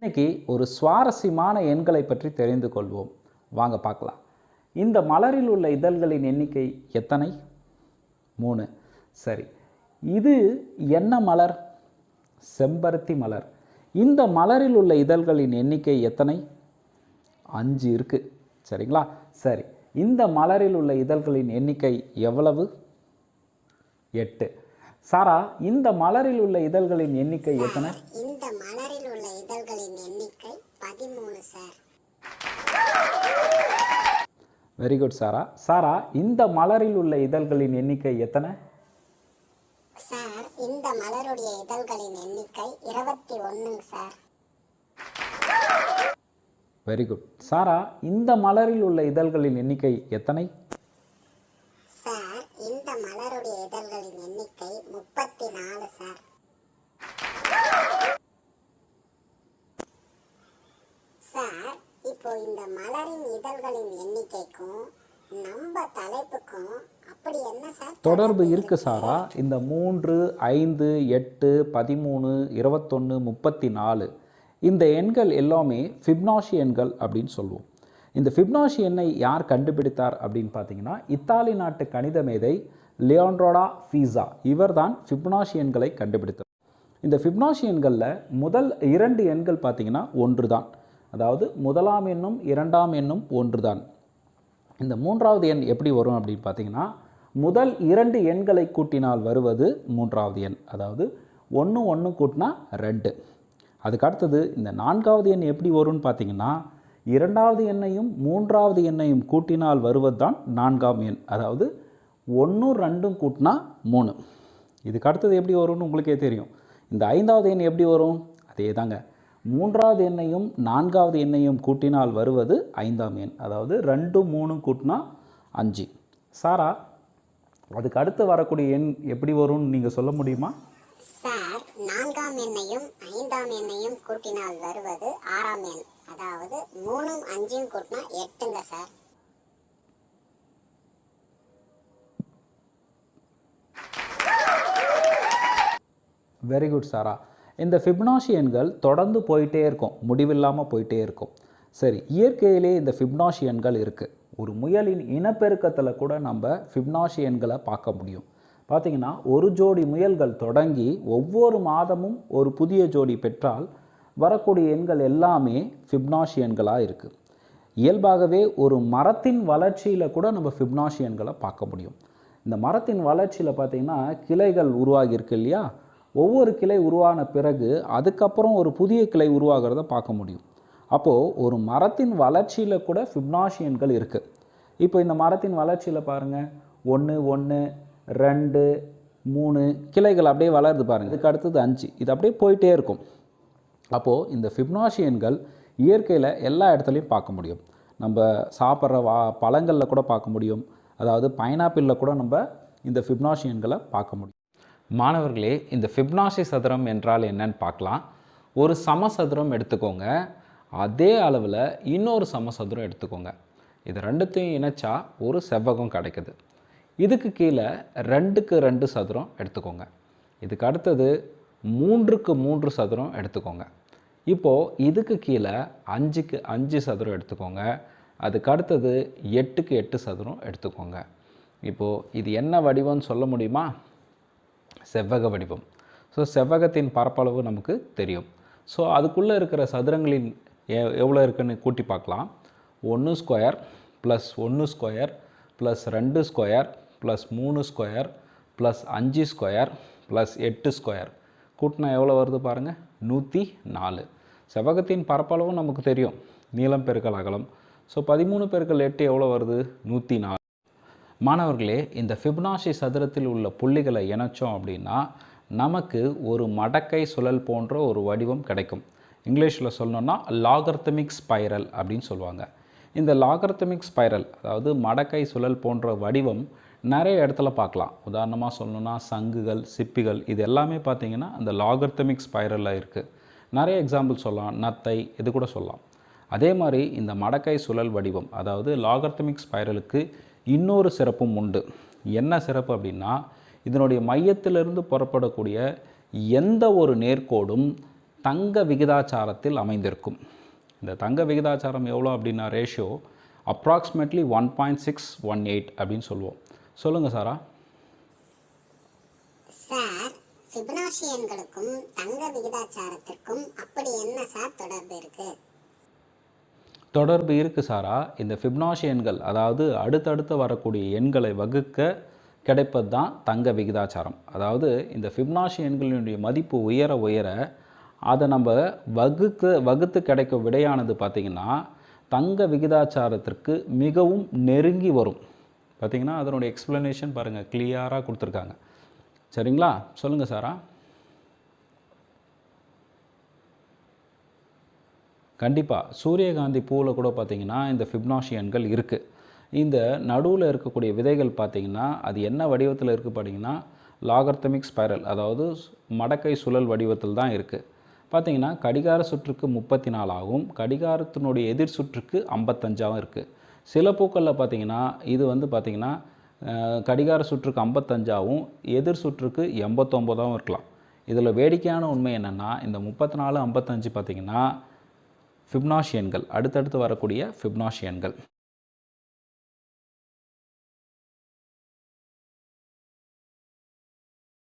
இன்னைக்கு ஒரு சுவாரஸ்யமான எண்களை பற்றி தெரிந்து கொள்வோம். வாங்க பார்க்கலாம். இந்த மலரில் உள்ள இதழ்களின் எண்ணிக்கை எத்தனை? 3. சரி, இது என்ன மலர்? செம்பருத்தி மலர். இந்த மலரில் உள்ள இதழ்களின் எண்ணிக்கை எத்தனை? 5 இருக்கு. சரிங்களா? சரி, இந்த மலரில் உள்ள இதழ்களின் எண்ணிக்கை எவ்வளவு? 8. சாரா, இந்த மலரில் உள்ள இதழ்களின் எண்ணிக்கை எத்தனை? இந்த மலரில் உள்ள இதழ்களின் எண்ணிக்கை 13 சார். வெரி குட் சாரா. சாரா, இந்த மலரில் உள்ள இதழ்களின் எண்ணிக்கை எத்தனை? சார், இந்த மலருடைய இதழ்களின் எண்ணிக்கை 21 சார். Very good. சாரா, இந்த மலரில் உள்ள இதழ்களின் எண்ணிக்கை எத்தனை? சார், இந்த மலருடைய இதழ்களின் எண்ணிக்கை 34 சார். சார், இப்போ இந்த மலரின் இதழ்களின் எண்ணிக்கைக்கும் நம்ம தலைப்புக்கும் அப்படி என்ன சார் தொடர்பு இருக்கு சாரா. இந்த 3, 5, 8, 13, 21, 34 இந்த எண்கள் எல்லாமே ஃபிப்னாஷி எண்கள் அப்படின்னு சொல்லுவோம். இந்த ஃபிப்னாஷி எண்ணை யார் கண்டுபிடித்தார் அப்படின்னு பார்த்தீங்கன்னா, இத்தாலி நாட்டு கணித மேதை லியோனார்டோ பீஸா இவர்தான் ஃபிப்னாஷி எண்களை கண்டுபிடித்தார். இந்த ஃபிப்னாஷி எண்களில் முதல் 2 எண்கள் பார்த்தீங்கன்னா ஒன்று தான். அதாவது முதலாம் எண்ணும் இரண்டாம் எண்ணும் ஒன்று தான். இந்த மூன்றாவது எண் எப்படி வரும் அப்படின்னு பார்த்தீங்கன்னா, முதல் 2 எண்களை கூட்டினால் வருவது மூன்றாவது எண். அதாவது 1 1 கூட்டினா 2. அதுக்கு அடுத்தது இந்த 4வது எண் எப்படி வரும்னு பார்த்தீங்கன்னா, 2வது எண்ணையும் 3வது எண்ணையும் கூட்டினால் வருவது தான் 4ஆம் எண். அதாவது 1 2 கூட்டினா 3. இதுக்கு அடுத்தது எப்படி வரும்னு உங்களுக்கே தெரியும். இந்த 5வது எண் எப்படி வரும்? அதே தாங்க. 3வது எண்ணையும் 4வது எண்ணையும் கூட்டினால் வருவது 5ஆம் எண். அதாவது 2 3 கூட்டினா 5. சாரா, அதுக்கு அடுத்து வரக்கூடிய எண் எப்படி வரும்னு நீங்கள் சொல்ல முடியுமா? சார், 4ஆம் எண்ணையும் 5ஆம் எண்ணையும் கூட்டினால் வருவது 6ஆம் எண். அதாவது 3ம் 5ம் கூட்டினா 8ங்க சார். வெரி குட் சாரா. இந்த ஃபிப்னாஷி எண்கள் தொடர்ந்து போயிட்டே இருக்கும், முடிவில்லாமல் போயிட்டே இருக்கும். சரி, இயற்கையிலே இந்த ஃபிப்னாஷி எண்கள் இருக்குது. ஒரு முயலின் இனப்பெருக்கத்தில் கூட நம்ம ஃபிப்னாஷி எண்களை பார்க்க முடியும். பார்த்திங்கன்னா, ஒரு ஜோடி முயல்கள் தொடங்கி ஒவ்வொரு மாதமும் ஒரு புதிய ஜோடி பெற்றால் வரக்கூடிய எண்கள் எல்லாமே ஃபிப்னாஷி எண்களாக இருக்குது. இயல்பாகவே ஒரு மரத்தின் வளர்ச்சியில் கூட நம்ம ஃபிப்னாஷி எண்களை பார்க்க முடியும். இந்த மரத்தின் வளர்ச்சியில் பார்த்திங்கன்னா கிளைகள் உருவாகியிருக்கு இல்லையா? ஒவ்வொரு கிளை உருவான பிறகு அதுக்கப்புறம் ஒரு புதிய கிளை உருவாகிறத பார்க்க முடியும். அப்போது ஒரு மரத்தின் வளர்ச்சியில் கூட ஃபிப்னாஷி எண்கள் இருக்குது. இப்போ இந்த மரத்தின் வளர்ச்சியில் பாருங்கள், 1 1 2 3 கிளைகள் அப்படியே வளருது பாருங்கள். இதுக்கு அடுத்தது 5. இது அப்படியே போயிட்டே இருக்கும். அப்போது இந்த ஃபிப்னாஷி எண்கள் இயற்கையில் எல்லா இடத்துலையும் பார்க்க முடியும். நம்ம சாப்பிட்ற பழங்களில் கூட பார்க்க முடியும். அதாவது பைனாப்பிளில் கூட நம்ம இந்த ஃபிப்னாஷி எண்களை பார்க்க முடியும். மாணவர்களே, இந்த ஃபிப்னாஷி சதுரம் என்றால் என்னன்னு பார்க்கலாம். ஒரு சமசதுரம் எடுத்துக்கோங்க, அதே அளவில் இன்னொரு சமசதுரம் எடுத்துக்கோங்க. இது ரெண்டுத்தையும் இணைச்சா ஒரு செவ்வகம் கிடைக்குது. இதுக்கு கீழே 2க்கு 2 சதுரம் எடுத்துக்கோங்க. இதுக்கு அடுத்தது 3க்கு 3 சதுரம் எடுத்துக்கோங்க. இப்போது இதுக்கு கீழே 5க்கு 5 சதுரம் எடுத்துக்கோங்க. அதுக்கு அடுத்தது 8க்கு 8 சதுரம் எடுத்துக்கோங்க. இப்போது இது என்ன வடிவம்னு சொல்ல முடியுமா? செவ்வக வடிவம். ஸோ செவ்வகத்தின் பரப்பளவு நமக்கு தெரியும். ஸோ அதுக்குள்ளே இருக்கிற சதுரங்களின் எவ்வளோ இருக்குன்னு கூட்டி பார்க்கலாம். 1 square plus 1 square plus 2 square plus 3 square plus 5 square plus 8 square கூட்டினா எவ்வளோ வருது பாருங்கள், 104. செவ்வகத்தின் பரப்பளவும் நமக்கு தெரியும், நீளம் பெருக்கல் அகலம். ஸோ 13 பெருக்கல் 8 எவ்வளோ வருது? 104. மாணவர்களே, இந்த ஃபிப்னாஷி சதுரத்தில் உள்ள புள்ளிகளை இணைச்சோம் அப்படின்னா நமக்கு ஒரு மடக்கை சுழல் போன்ற ஒரு வடிவம் கிடைக்கும். இங்கிலீஷில் சொல்லணும்னா லாகர்த்தமிக் ஸ்பைரல் அப்படின்னு சொல்லுவாங்க. இந்த லாகர்த்தமிக் ஸ்பைரல், அதாவது மடக்கை சுழல் போன்ற வடிவம் நிறைய இடத்துல பார்க்கலாம். உதாரணமாக சொல்லணும்னா சங்குகள், சிப்பிகள், இது எல்லாமே பார்த்திங்கன்னா அந்த லாகர்த்தமிக் ஸ்பைரலில் இருக்குது. நிறைய எக்ஸாம்பிள் சொல்லலாம், நத்தை, இது கூட சொல்லலாம். அதே மாதிரி இந்த மடக்கை சுழல் வடிவம், அதாவது லாகர்த்தமிக் ஸ்பைரலுக்கு இன்னொரு சிறப்பும் உண்டு. என்ன சிறப்பு அப்படின்னா, இதனுடைய மையத்திலிருந்து புறப்படக்கூடிய எந்த ஒரு நேர்கோடும் தங்க விகிதாச்சாரத்தில் அமைந்திருக்கும். இந்த தங்க விகிதாச்சாரம் எவ்வளோ அப்படின்னா ரேஷியோ அப்ராக்சிமேட்லி 1.618 அப்படின்னு சொல்லுவோம். சொல்லுங்கள் சாரா. சார், ஃபிபனாஷி எண்களுக்கும் தங்க விகிதாச்சாரத்திற்கும் அப்படி என்ன சார் தொடர்பு இருக்கு? தொடர்பு இருக்குது சாரா. இந்த ஃபிபனாஷி எண்கள், அதாவது அடுத்தடுத்து வரக்கூடிய எண்களை வகுக்க கிடைப்பது தான் தங்க விகிதாச்சாரம். அதாவது இந்த ஃபிபனாஷி எண்களினுடைய மதிப்பு உயர உயர அதை நம்ம வகுத்து கிடைக்கும் விடையானது பார்த்திங்கன்னா தங்க விகிதாச்சாரத்திற்கு மிகவும் நெருங்கி வரும். பார்த்திங்கன்னா அதனுடைய எக்ஸ்ப்ளனேஷன் பாருங்கள், கிளியராக கொடுத்துருக்காங்க. சரிங்களா? சொல்லுங்கள் சாரா. கண்டிப்பாக சூரியகாந்தி பூவில் கூட பார்த்திங்கன்னா இந்த ஃபிபனாஷி எண்கள் இருக்குது. இந்த நடுவில் இருக்கக்கூடிய விதைகள் பார்த்திங்கன்னா அது என்ன வடிவத்தில் இருக்குது பார்த்திங்கன்னா லாகர்த்தமிக் ஸ்பைரல், அதாவது மடக்கை சுழல் வடிவத்தில் தான் இருக்குது. பார்த்திங்கன்னா கடிகார சுற்றுக்கு 34 ஆகும், கடிகாரத்தினுடைய எதிர் சுற்றுக்கு 55 இருக்குது. சில பூக்களில் பார்த்திங்கன்னா இது வந்து பார்த்திங்கன்னா கடிகார சுற்றுக்கு 55 எதிர் சுற்றுக்கு 89 இருக்கலாம். இதில் வேடிக்கையான உண்மை என்னென்னா இந்த 34, 55 பார்த்திங்கன்னா ஃபிபனாஷி எண்கள், அடுத்தடுத்து வரக்கூடிய ஃபிபனாஷி எண்கள்.